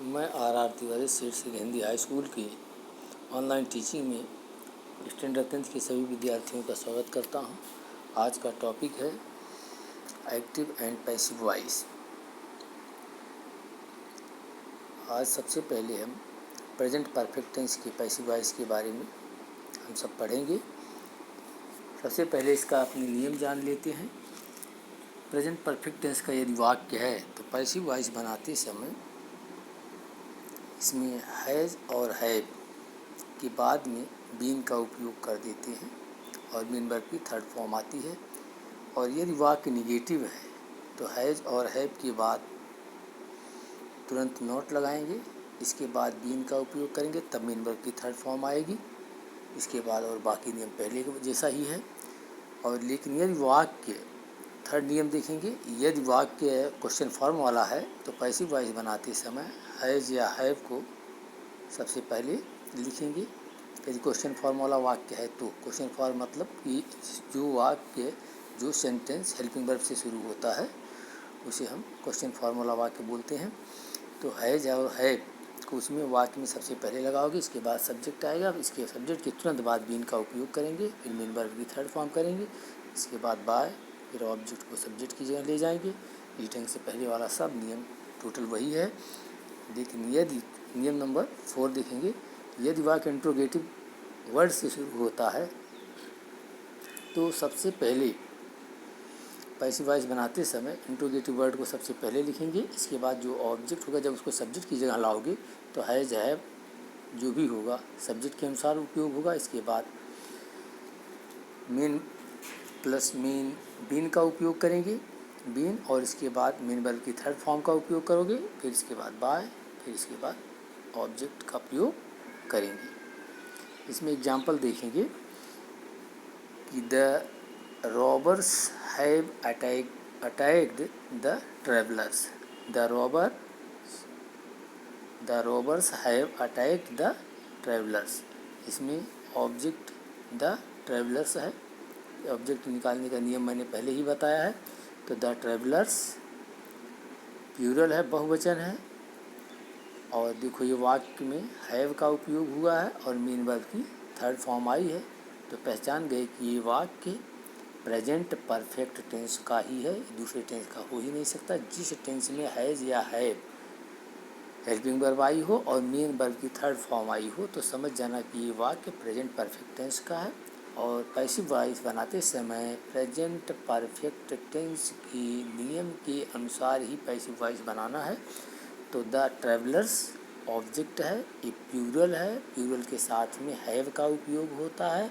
मैं आर तिवारी सीट Singh Hindi high school की ऑनलाइन टीचिंग में स्टैंडर्ड 10th के सभी विद्यार्थियों का स्वागत करता हूं। आज का टॉपिक है एक्टिव एंड पैसिव वॉइस। आज सबसे पहले हम प्रेजेंट परफेक्ट टेंस की पैसिव वॉइस के बारे में हम सब पढ़ेंगे। सबसे पहले इसका अपने नियम जान लेते हैं। प्रेजेंट परफेक्ट टेंस का यदि वाक्य है तो पैसिव वॉइस बनाते समय इसमें हैज़ और हैव के बाद में बीन का उपयोग कर देते हैं और बीन वर्ब की थर्ड फॉर्म आती है। और यदि वाक्य निगेटिव है तो हैज़ और हैव के बाद तुरंत नॉट लगाएंगे, इसके बाद बीन का उपयोग करेंगे, तब बीन वर्ब की थर्ड फॉर्म आएगी। इसके बाद और बाकी नियम पहले के जैसा ही है। और लेकिन यदि वाक्य थर्ड नियम देखेंगे, यदि वाक्य क्वेश्चन फॉर्म वाला है तो पैसिव वॉइस बनाते समय हैज़ या हैव को सबसे पहले लिखेंगे। यदि क्वेश्चन फॉर्म वाला वाक्य है तो क्वेश्चन फॉर्म मतलब कि जो वाक्य जो सेंटेंस हेल्पिंग वर्ब से शुरू होता है उसे हम क्वेश्चन फॉर्म वाला वाक्य बोलते हैं। तो हैज़ और हैव को उसमें वाक्य में सबसे पहले लगाओगे, इसके बाद सब्जेक्ट आएगा, इसके सब्जेक्ट के तुरंत बाद बीन का उपयोग करेंगे, फिर बीन वर्ब की थर्ड फॉर्म करेंगे, इसके बाद बाय, फिर ऑब्जेक्ट को सब्जेक्ट की जगह ले जाएंगे। इस ढंग से पहले वाला सब नियम टोटल वही है। लेकिन यदि नियम नंबर 4 देखेंगे, यदि वाक्य इंट्रोगेटिव वर्ड से शुरू होता है तो सबसे पहले पैसिव वॉइस बनाते समय इंट्रोगेटिव वर्ड को सबसे पहले लिखेंगे। इसके बाद जो ऑब्जेक्ट होगा जब उसको सब्जेक्ट की जगह लाओगे तो हैज़ हैव जो भी होगा सब्जेक्ट के अनुसार उपयोग होगा। इसके बाद मेन प्लस मेन बीन का उपयोग करेंगे, बीन, और इसके बाद मेन वर्ब की थर्ड फॉर्म का उपयोग करोगे, फिर इसके बाद बाय, फिर इसके बाद ऑब्जेक्ट का प्रयोग करेंगे। इसमें एग्जाम्पल देखेंगे कि the robbers have attacked the travellers. The robbers have attacked the travellers. इसमें ऑब्जेक्ट द ट्रैवलर्स है। ऑब्जेक्ट निकालने का नियम मैंने पहले ही बताया है। तो द ट्रैवलर्स प्लूरल है, बहुवचन है। और देखो ये वाक्य में हैव का उपयोग हुआ है और मेन वर्ब की थर्ड फॉर्म आई है, तो पहचान गए कि ये वाक्य प्रेजेंट परफेक्ट टेंस का ही है, दूसरे टेंस का हो ही नहीं सकता। जिस टेंस में हैज़ या हैव हेल्पिंग वर्ब आई हो और मेन वर्ब की थर्ड फॉर्म आई हो तो समझ जाना कि ये वाक्य प्रेजेंट परफेक्ट टेंस का है। और पैसिव वॉइस बनाते समय प्रेजेंट परफेक्ट टेंस की नियम के अनुसार ही पैसिव वॉइस बनाना है। तो द ट्रैवलर्स ऑब्जेक्ट है, ये प्लूरल है, प्लूरल के साथ में हैव का उपयोग होता है।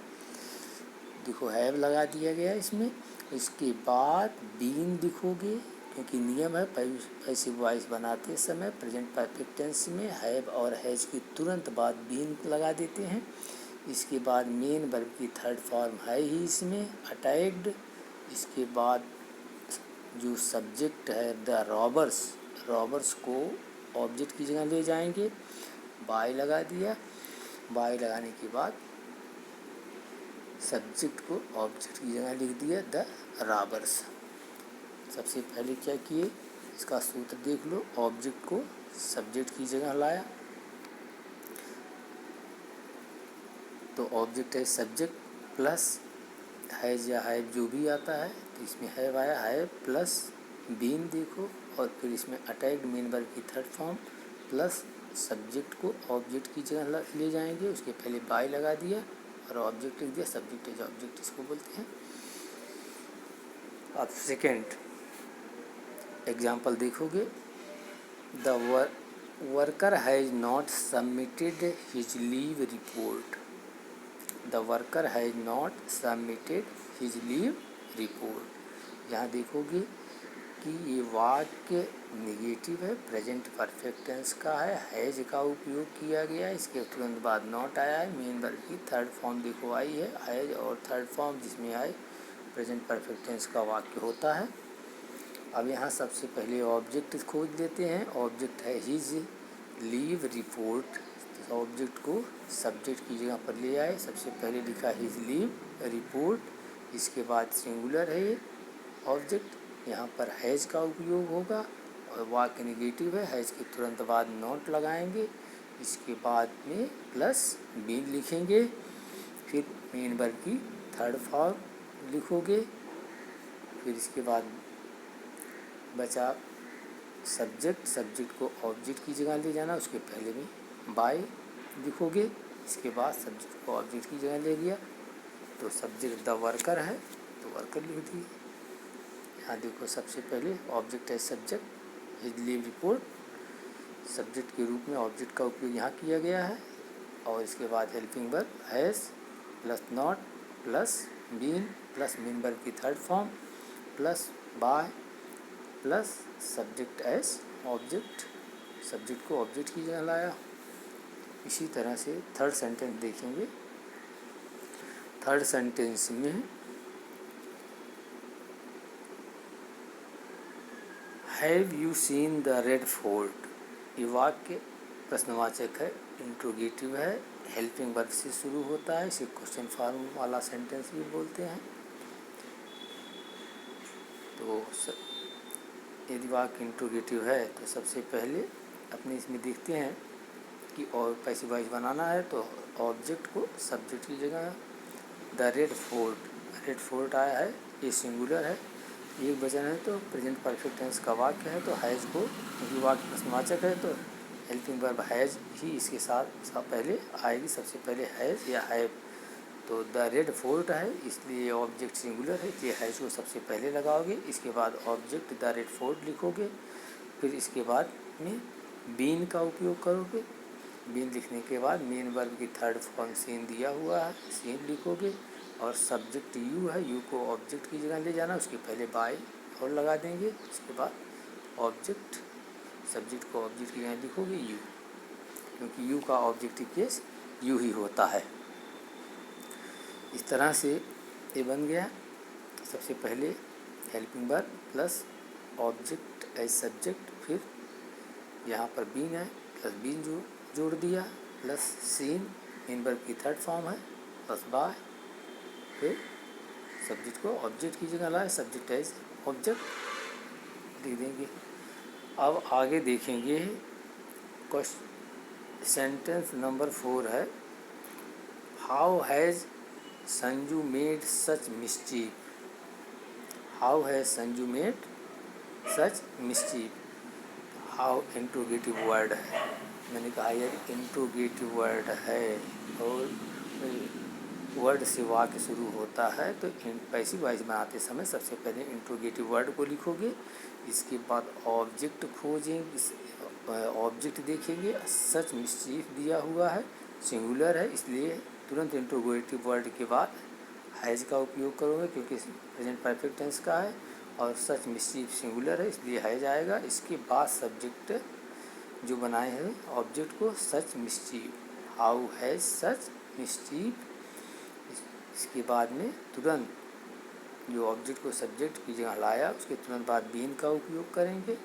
देखो हैव लगा दिया गया इसमें। इसके बाद बीन दिखोगे क्योंकि नियम है पैसिव वॉइस बनाते समय प्रेजेंट परफेक्ट टेंस में हैव और हैज की तुरंत बाद बीन लगा देते हैं। इसके बाद मेन वर्ब की थर्ड फॉर्म है ही इसमें अटैक्ड। इसके बाद जो सब्जेक्ट है द रॉबर्स को ऑब्जेक्ट की जगह ले जाएंगे, बाय लगा दिया। बाय लगाने के बाद सब्जेक्ट को ऑब्जेक्ट की जगह लिख दिया द रॉबर्स। सबसे पहले क्या किए, इसका सूत्र देख लो, ऑब्जेक्ट को सब्जेक्ट की जगह लाया। तो ऑब्जेक्ट है सब्जेक्ट प्लस हैज़ या हैव जो भी आता है, तो इसमें हैव आया, हैव प्लस बीन देखो, और फिर इसमें अटैक्ड मेन वर्ब की थर्ड फॉर्म प्लस सब्जेक्ट को ऑब्जेक्ट की जगह ले जाएंगे। उसके पहले बाय लगा दिया और ऑब्जेक्ट लिख दिया, सब्जेक्ट इज ऑब्जेक्ट इसको बोलते हैं। अब सेकेंड एग्जाम्पल देखोगे, the worker has not submitted his leave report. The worker has not submitted his leave report. यहाँ देखोगे कि ये वाक्य निगेटिव है, प्रेजेंट परफेक्ट टेंस का है, हैज का उपयोग किया गया, इसके तुरंत बाद नॉट आया है। मेन वर्ब की थर्ड फॉर्म देखो आई है, हैज और थर्ड फॉर्म जिसमें आए प्रेजेंट परफेक्ट टेंस का वाक्य होता है। अब यहाँ सबसे पहले ऑब्जेक्ट खोज लेते हैं। ऑब्जेक्ट है हिज लीव रिपोर्ट। ऑब्जेक्ट को सब्जेक्ट की जगह पर ले आए, सबसे पहले लिखा हिज लीव रिपोर्ट। इसके बाद सिंगुलर है ये ऑब्जेक्ट, यहाँ पर हैज़ का उपयोग होगा और वाक्य निगेटिव है, हैज़ के तुरंत बाद नॉट लगाएंगे, इसके बाद में प्लस बीन लिखेंगे, फिर मेन वर्ब की थर्ड फॉर्म लिखोगे, फिर इसके बाद बचा सब्जेक्ट को ऑब्जेक्ट की जगह ले जाना, उसके पहले में बाय लिखोगे, इसके बाद सब्जेक्ट को ऑब्जेक्ट की जगह ले लिया, तो सब्जेक्ट द वर्कर है तो वर्कर लिख दिए। यहाँ देखो सबसे पहले ऑब्जेक्ट है subject, his leave report, subject के रूप में ऑब्जेक्ट का उपयोग यहाँ किया गया है, और इसके बाद helping verb has plus not plus been plus main verb की third form plus by plus subject as object, subject को ऑब्जेक्ट की जगह लाया। इसी तरह से थर्ड सेंटेंस देखेंगे। थर्ड सेंटेंस में have you seen the Red Fort, ये वाक्य प्रश्नवाचक है, इंट्रोगेटिव है, हेल्पिंग वर्ब से शुरू होता है, इसे क्वेश्चन फॉर्म वाला सेंटेंस भी बोलते हैं। तो यदि वाक्य इंट्रोगेटिव है तो सबसे पहले अपने इसमें देखते हैं कि और पैसिव वॉइस बनाना है, तो ऑब्जेक्ट को सब्जेक्ट की जगह द रेड फोर्ट आया है, ये सिंगुलर है, एक वचन है तो प्रेजेंट परफेक्ट टेंस का वाक्य है, तो हैज़ को क्योंकि वाक्य प्रश्नवाचक है तो हेल्पिंग वर्ब हैज़ ही इसके साथ पहले आएगी, सबसे पहले हैज़ या हैव, तो द रेड फोर्ट है इसलिए ऑब्जेक्ट सिंगुलर है, इसलिए हैज़ को सबसे पहले लगाओगे, इसके बाद ऑब्जेक्ट द रेड फोर्ट लिखोगे, फिर इसके बाद में बीन का उपयोग करोगे, बीन लिखने के बाद मेन वर्ब की थर्ड फॉर्म सीन दिया हुआ है, सीन लिखोगे, और सब्जेक्ट यू है, यू को ऑब्जेक्ट की जगह ले जाना, उसके पहले बाय और लगा देंगे, उसके बाद ऑब्जेक्ट सब्जेक्ट को ऑब्जेक्ट की जगह लिखोगे यू, क्योंकि यू का ऑब्जेक्टिव केस यू ही होता है। इस तरह से ये बन गया, सबसे पहले helping verb plus object as subject, फिर यहाँ पर बीन है प्लस बीन जोड़ दिया, प्लस सीन मेन वर्ब की थर्ड फॉर्म है, प्लस बाय, फिर सब्जेक्ट को ऑब्जेक्ट की जगह लाए, सब्जेक्ट एज ऑब्जेक्ट लिख देंगे। अब आगे देखेंगे सेंटेंस नंबर 4 है, how has Sanju made such mischief, how has Sanju made such mischief, how interrogative word है, मैंने कहा यार इंट्रोगेटिव वर्ड है और वर्ड से वाक्य शुरू होता है, तो पैसिव वॉइस बनाते समय सबसे पहले इंट्रोगेटिव वर्ड को लिखोगे, इसके बाद ऑब्जेक्ट खोजेंगे, ऑब्जेक्ट देखेंगे, सच मिस्चीफ दिया हुआ है, सिंगुलर है, इसलिए तुरंत इंट्रोगेटिव वर्ड के बाद हैज़ का उपयोग करोगे क्योंकि प्रेजेंट परफेक्ट टेंस का है, और सच मिस्चीफ सिंगुलर है इसलिए हैज़ आएगा, इसके बाद सब्जेक्ट जो बनाए हैं ऑब्जेक्ट को such mischief, how has such mischief, इसके बाद में तुरंत जो ऑब्जेक्ट को सब्जेक्ट की जगह लाया उसके तुरंत बाद बीन का उपयोग करेंगे,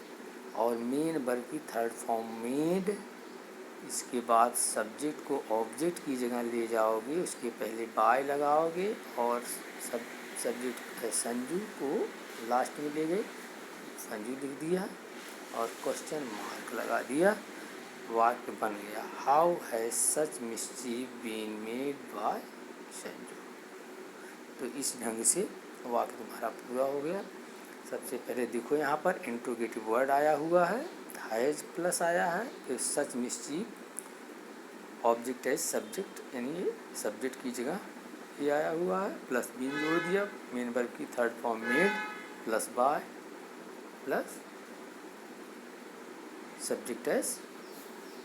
और मेन वर्ब की थर्ड फॉर्म मेड, इसके बाद सब्जेक्ट को ऑब्जेक्ट की जगह ले जाओगे, उसके पहले बाय लगाओगे, और सब्जेक्ट संजू को लास्ट में ले गए, संजू लिख दिया और क्वेश्चन मार्क लगा दिया, वाक्य बन गया, how has such mischief been made by Sanju. तो इस ढंग से वाक्य तुम्हारा पूरा हो गया। सबसे पहले देखो यहाँ पर इंट्रोगेटिव वर्ड आया हुआ है, हैज़ प्लस आया है, फिर सच मिस्चीफ ऑब्जेक्ट एज सब्जेक्ट यानी सब्जेक्ट की जगह ये आया हुआ है, प्लस बीन जोड़ दिया, मेन वर्ब की third form made plus by plus subject as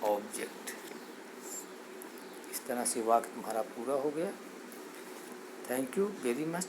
object. इस तरह से वाक्य तुम्हारा पूरा हो गया। Thank you very much.